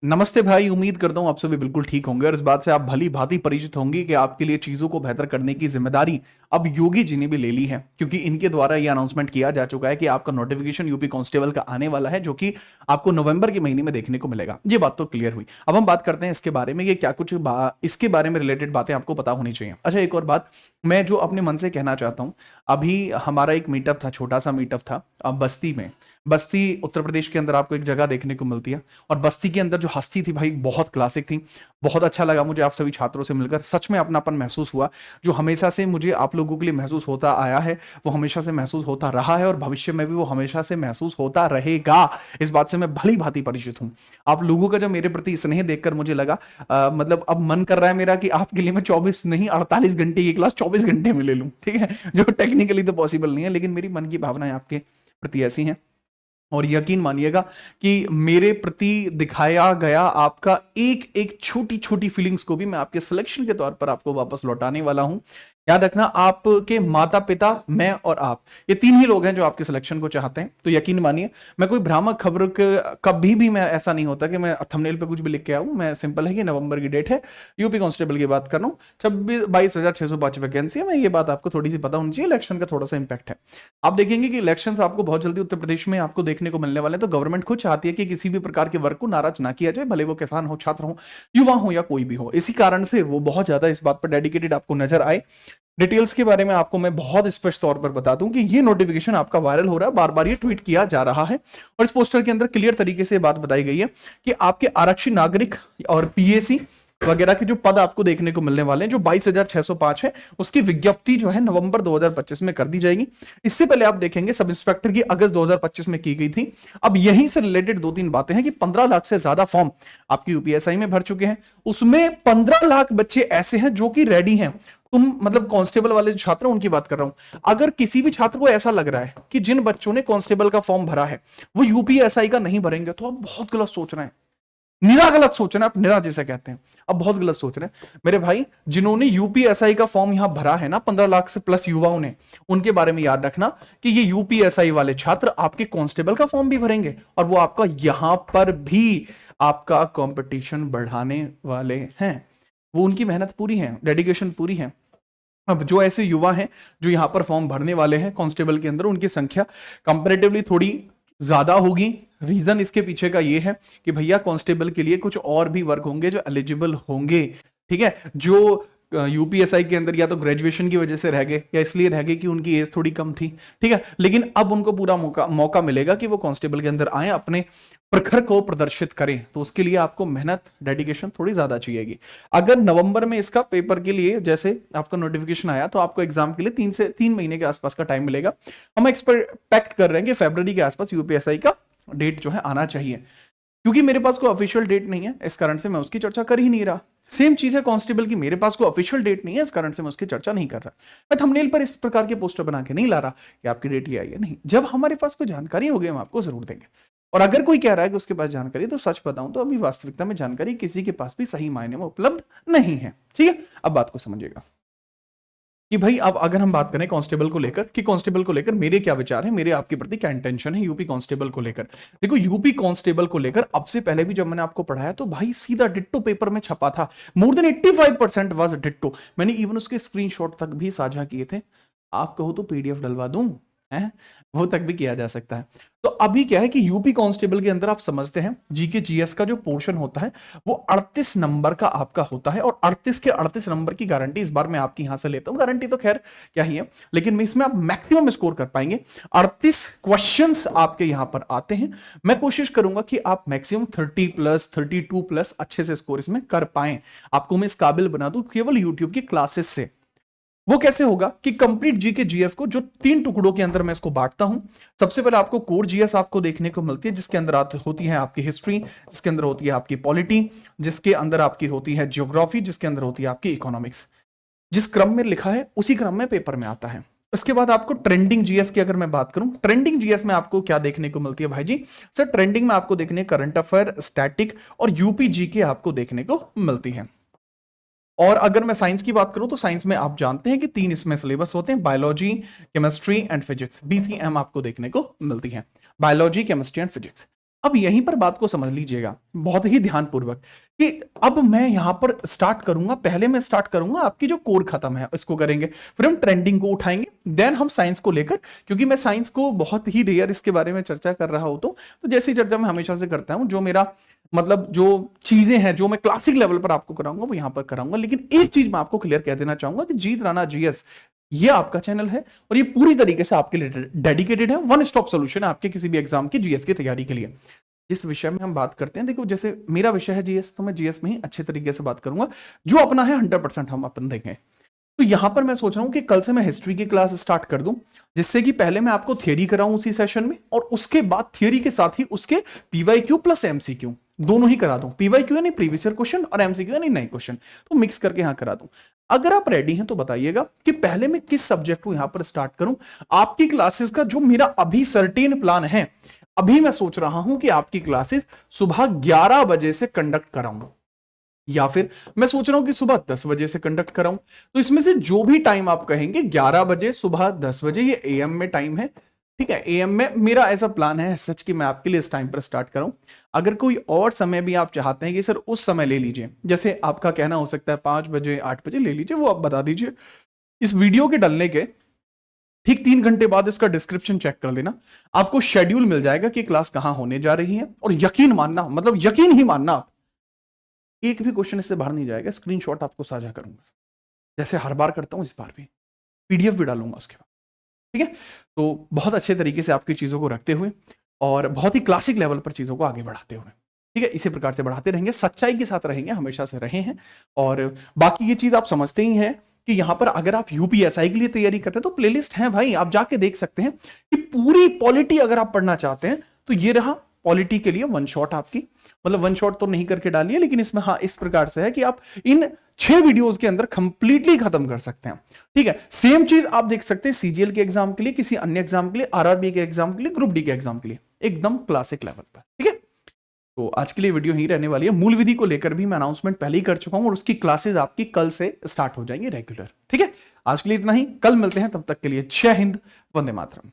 नमस्ते भाई, उम्मीद करता हूँ आप सभी बिल्कुल ठीक होंगे और इस बात से आप भली भांति परिचित होंगे कि आपके लिए चीजों को बेहतर करने की जिम्मेदारी अब योगी जी ने भी ले ली है, क्योंकि इनके द्वारा यह अनाउंसमेंट किया जा चुका है कि आपका नोटिफिकेशन यूपी कांस्टेबल का आने वाला है, जो कि आपको नवंबर के महीने में देखने को मिलेगा। ये बात तो क्लियर हुई। अब हम बात करते हैं इसके बारे में, ये क्या कुछ इसके बारे में रिलेटेड बातें आपको पता होनी चाहिए। अच्छा, एक और बात मैं जो अपने मन से कहना चाहता हूँ, अभी हमारा एक मीटअप था, छोटा सा मीटअप था बस्ती में। बस्ती उत्तर प्रदेश के अंदर आपको एक जगह देखने को मिलती है, और बस्ती के अंदर जो हस्ती थी भाई बहुत क्लासिक थी। बहुत अच्छा लगा मुझे आप सभी छात्रों से मिलकर, सच में अपनापन महसूस हुआ। जो हमेशा से मुझे आप लोगों के लिए महसूस होता आया है वो हमेशा से महसूस होता रहा है, और भविष्य में भी वो हमेशा से महसूस होता रहेगा। इस बात से मैं भली भांति परिचित हूँ। आप लोगों का जो मेरे प्रति स्नेह देखकर मुझे लगा मतलब अब मन कर रहा है मेरा कि आपके लिए मैं 24 नहीं 48 घंटे की क्लास 24 घंटे में ले लूं, ठीक है। जो टेक्निकली तो पॉसिबल नहीं है, लेकिन मेरी मन की भावनाएं आपके प्रति ऐसी हैं। और यकीन मानिएगा कि मेरे प्रति दिखाया गया आपका एक एक छोटी छोटी फीलिंग्स को भी मैं आपके सिलेक्शन के तौर पर आपको वापस लौटाने वाला हूं। याद रखना, आपके माता पिता, मैं और आप, ये तीन ही लोग हैं जो आपके सिलेक्शन को चाहते हैं। तो यकीन मानिए, मैं कोई भ्रामक खबर कभी भी मैं ऐसा नहीं होता कि मैं थंबनेल पे कुछ भी लिख के आऊं। मैं सिंपल है कि नवंबर की डेट है, यूपी कांस्टेबल की बात कर रहा हूं, 22,605 वैकेंसी है। मैं ये बात आपको थोड़ी सी पता होनी चाहिए, इलेक्शन का थोड़ा सा इंपैक्ट है। आप देखेंगे कि इलेक्शंस आपको बहुत जल्दी उत्तर प्रदेश में आपको देखने को मिलने वाले हैं। तो गवर्नमेंट खुद चाहती है कि किसी भी प्रकार के वर्ग को नाराज ना किया जाए, भले वो किसान हो, छात्र हो, युवा हो या कोई भी हो। इसी कारण से वो बहुत ज्यादा इस बात पर डेडिकेटेड आपको नजर आए। डिटेल्स के बारे में आपको मैं बहुत स्पष्ट तौर पर बता दूं कि ये नोटिफिकेशन आपका वायरल हो रहा है, बार बार ये ट्वीट किया जा रहा है, और इस पोस्टर के अंदर क्लियर तरीके से बात बताई गई है कि आपके आरक्षित नागरिक और पीएसी वगैरह के जो पद आपको देखने को मिलने वाले हैं, जो 22,605 है, उसकी विज्ञप्ति जो है नवंबर 2025 में कर दी जाएगी। इससे पहले आप देखेंगे सब इंस्पेक्टर की अगस्त 2025 में की गई थी। अब यहीं से रिलेटेड दो तीन बातें हैं कि 15 लाख से ज्यादा फॉर्म आपकी यूपीएसआई में भर चुके हैं। उसमें 15 लाख बच्चे ऐसे हैं जो कि रेडी हैं। तुम मतलब कांस्टेबल वाले जो छात्र हैं उनकी बात कर रहा हूं। अगर किसी भी छात्र को ऐसा लग रहा है कि जिन बच्चों ने कांस्टेबल का फॉर्म भरा है वो यूपीएसआई का नहीं भरेंगे, तो आप बहुत गलत सोच रहे हैं। निरा गलत सोच रहे हैं आप, निरा जैसे कहते हैं, अब बहुत गलत सोच रहे हैं मेरे भाई। जिन्होंने यूपीएसआई का फॉर्म यहां भरा है ना, 15 लाख से प्लस युवाओं ने, उनके बारे में याद रखना कि ये यूपीएसआई वाले छात्र आपके कांस्टेबल का फॉर्म भी भरेंगे, और वो आपका यहां पर भी आपका कंपटीशन बढ़ाने वाले हैं। वो उनकी मेहनत पूरी है, डेडिकेशन पूरी है। अब जो ऐसे युवा हैं जो यहां पर फॉर्म भरने वाले हैं कांस्टेबल के अंदर, उनकी संख्या कंपैरेटिवली थोड़ी ज्यादा होगी। रीजन इसके पीछे का ये है कि भैया कांस्टेबल के लिए कुछ और भी वर्ग होंगे जो एलिजिबल होंगे, ठीक है। जो यूपीएसआई के अंदर या तो ग्रेजुएशन की वजह से रह गए या इसलिए रह गए कि उनकी एज थोड़ी कम थी, ठीक है। लेकिन अब उनको पूरा मौका मिलेगा कि वो कांस्टेबल के अंदर आए, अपने प्रखर को प्रदर्शित करें। तो उसके लिए आपको मेहनत, डेडिकेशन थोड़ी ज्यादा चाहिएगी। अगर नवंबर में इसका पेपर के लिए जैसे आपका नोटिफिकेशन आया, तो आपको एग्जाम के लिए 3 महीने के आसपास का टाइम मिलेगा। हम एक्सपेक्ट कर रहे हैं कि फरवरी के आसपास यूपीएसआई का डेट जो है आना चाहिए। क्योंकि मेरे पास कोई ऑफिशियल डेट नहीं है, इस कारण से मैं उसकी चर्चा कर ही नहीं रहा। सेम चीज है कांस्टेबल की, मेरे पास कोई ऑफिशियल डेट नहीं है, इस कारण से मैं उसकी चर्चा नहीं कर रहा। मैं थंबनेल पर इस प्रकार के पोस्टर बना के नहीं ला रहा कि आपकी डेट ये आई है, नहीं। जब हमारे पास कोई जानकारी होगी हम आपको जरूर देंगे। और अगर कोई कह रहा है कि उसके पास जानकारी, तो सच बताऊं तो अभी वास्तविकता में जानकारी किसी के पास भी सही मायने में उपलब्ध नहीं है, ठीक है। अब बात को समझिएगा कि भाई अब अगर हम बात करें कांस्टेबल को लेकर, कि कांस्टेबल को लेकर मेरे क्या विचार है, मेरे आपके प्रति क्या इंटेंशन है यूपी कांस्टेबल को लेकर। देखो, यूपी कांस्टेबल को लेकर अब से पहले भी जब मैंने आपको पढ़ाया तो भाई सीधा डिट्टो पेपर में छपा था। More than 85% was ditto. मैंने इवन उसके स्क्रीनशॉट तक भी साझा किए थे। आप कहो तो पीडीएफ डलवा दूं, है वो तक भी किया जा सकता है। तो अभी क्या है कि यूपी कांस्टेबल के अंदर आप समझते हैं जीके जीएस का जो पोर्शन होता है वो 38 नंबर का आपका होता है, और 38 के 38 नंबर की गारंटी इस बार मैं आपकी यहां से लेता हूं। गारंटी तो खैर क्या ही है, लेकिन मैं इसमें आप मैक्सिमम स्कोर कर पाएंगे। 38 क्वेश्चंस आपके यहां पर आते हैं। मैं कोशिश करूंगा कि आप मैक्सिमम 30+, 32+ अच्छे से स्कोर इसमें कर पाएं। आपको मैं इस काबिल बना दूं केवल यूट्यूब की क्लासेस से। वो कैसे होगा कि कंप्लीट जीके जीएस को जो 3 टुकड़ों के अंदर मैं इसको बांटता हूं। सबसे पहले आपको कोर जीएस आपको देखने को मिलती है, जिसके अंदर होती है आपकी हिस्ट्री, जिसके अंदर होती है आपकी पॉलिटी, जिसके अंदर आपकी होती है ज्योग्राफी, जिसके अंदर होती है आपकी इकोनॉमिक्स। जिस क्रम में लिखा है उसी क्रम में पेपर में आता है। उसके बाद आपको ट्रेंडिंग जीएस की अगर मैं बात करूं, ट्रेंडिंग जीएस में आपको क्या देखने को मिलती है भाई जी? सर, ट्रेंडिंग में आपको देखने करंट अफेयर, स्टैटिक और यूपी जीके आपको देखने को मिलती है। और अगर मैं साइंस की बात करूं तो साइंस में आप जानते हैं कि 3 इसमें सिलेबस होते हैं, biology, chemistry and physics. BCM आपको देखने को मिलती है, बायोलॉजी, केमिस्ट्री एंड फिजिक्स। अब यहीं पर बात को समझ लीजिएगा बहुत ही ध्यानपूर्वक कि अब मैं यहां पर स्टार्ट करूंगा, पहले मैं स्टार्ट करूंगा आपकी जो कोर खत्म है इसको करेंगे, फिर हम ट्रेंडिंग को उठाएंगे, देन हम साइंस को लेकर, क्योंकि मैं साइंस को बहुत ही रेयर इसके बारे में चर्चा कर रहा हूं, तो जैसी चर्चा मैं हमेशा से करता हूं, जो मेरा मतलब जो चीजें हैं जो मैं क्लासिक लेवल पर आपको कराऊंगा वो यहां पर कराऊंगा। लेकिन एक चीज मैं आपको क्लियर कह देना चाहूंगा कि जीत राणा जीएस ये आपका चैनल है और ये पूरी तरीके से आपके लिए डेडिकेटेड है, वन स्टॉप सॉल्यूशन है आपके किसी भी एग्जाम की जीएस की तैयारी के लिए। जिस विषय में हम बात करते हैं, देखो जैसे मेरा विषय है जीएस, तो मैं जीएस में ही अच्छे तरीके से बात करूंगा, जो अपना है 100% हम अपन देंगे। तो यहां पर मैं सोच रहा हूं कि कल से मैं हिस्ट्री की क्लास स्टार्ट कर दूं, जिससे कि पहले मैं आपको थियरी कराऊं उसी सेशन में, और उसके बाद थियरी के साथ ही उसके पीवाईक्यू प्लस एमसीक्यू दोनों ही करा दूं। पीवाईक्यू यानी प्रीवियस ईयर क्वेश्चन और एमसीक्यू यानी नए क्वेश्चन, तो मिक्स करके यहां करा दूं। अगर आप रेडी हैं तो बताइएगा कि पहले मैं किस सब्जेक्ट को यहां पर स्टार्ट करूं। आपकी क्लासेस का जो मेरा अभी सर्टेन प्लान है, अभी मैं सोच रहा हूं कि आपकी क्लासेस सुबह 11 बजे से कंडक्ट कराऊंगा, या फिर मैं सोच रहा हूं कि सुबह 10 बजे से कंडक्ट कराऊं। तो इसमें से जो भी टाइम आप कहेंगे, 11 बजे, सुबह 10 बजे, ये एएम में टाइम है, ठीक है। एएम में मेरा ऐसा प्लान है सच कि मैं आपके लिए इस टाइम पर स्टार्ट करूं। अगर कोई और समय भी आप चाहते हैं कि सर उस समय ले लीजिए, जैसे आपका कहना हो सकता है 5 बजे 8 बजे ले लीजिए, वो आप बता दीजिए। इस वीडियो के डलने के ठीक 3 घंटे बाद इसका डिस्क्रिप्शन चेक कर लेना, आपको शेड्यूल मिल जाएगा कि क्लास कहां होने जा रही है। और यकीन मानना, मतलब यकीन ही मानना, आप एक भी क्वेश्चन इससे बाहर नहीं जाएगा। स्क्रीनशॉट आपको साझा करूंगा, जैसे हर बार करता हूं, इस बार भी पीडीएफ भी डालूंगा उसके बाद, ठीक है। तो बहुत अच्छे तरीके से आपकी चीजों को रखते हुए और बहुत ही क्लासिक लेवल पर चीजों को आगे बढ़ाते हुए, ठीक है, इसी प्रकार से बढ़ाते रहेंगे, सच्चाई के साथ रहेंगे, हमेशा से रहे हैं। और बाकी ये चीज आप समझते ही हैं कि यहां पर अगर आप यूपीएसआई के लिए तैयारी कर रहे हैं तो प्लेलिस्ट है भाई, आप जाके देख सकते हैं कि पूरी पॉलिटी अगर आप पढ़ना चाहते हैं तो ये रहा पॉलिटी के लिए वन शॉट आपकी, मतलब वन शॉट तो नहीं करके डालिए, लेकिन इसमें हाँ इस प्रकार से है कि आप इन 6 वीडियोस के अंदर कंप्लीटली खत्म कर सकते हैं, ठीक है। सेम चीज आप देख सकते हैं सीजीएल के एग्जाम के लिए, किसी अन्य एग्जाम के लिए, आरआरबी के एग्जाम के लिए, ग्रुप डी के एग्जाम के लिए, एकदम क्लासिक लेवल पर, ठीक है। तो आज के लिए वीडियो ही रहने वाली है। मूल विधि को लेकर भी मैं अनाउंसमेंट पहले ही कर चुका हूं और उसकी क्लासेस आपकी कल से स्टार्ट हो जाएंगी रेगुलर, ठीक है। आज के लिए इतना ही, कल मिलते हैं, तब तक के लिए जय हिंद, वंदे मातरम।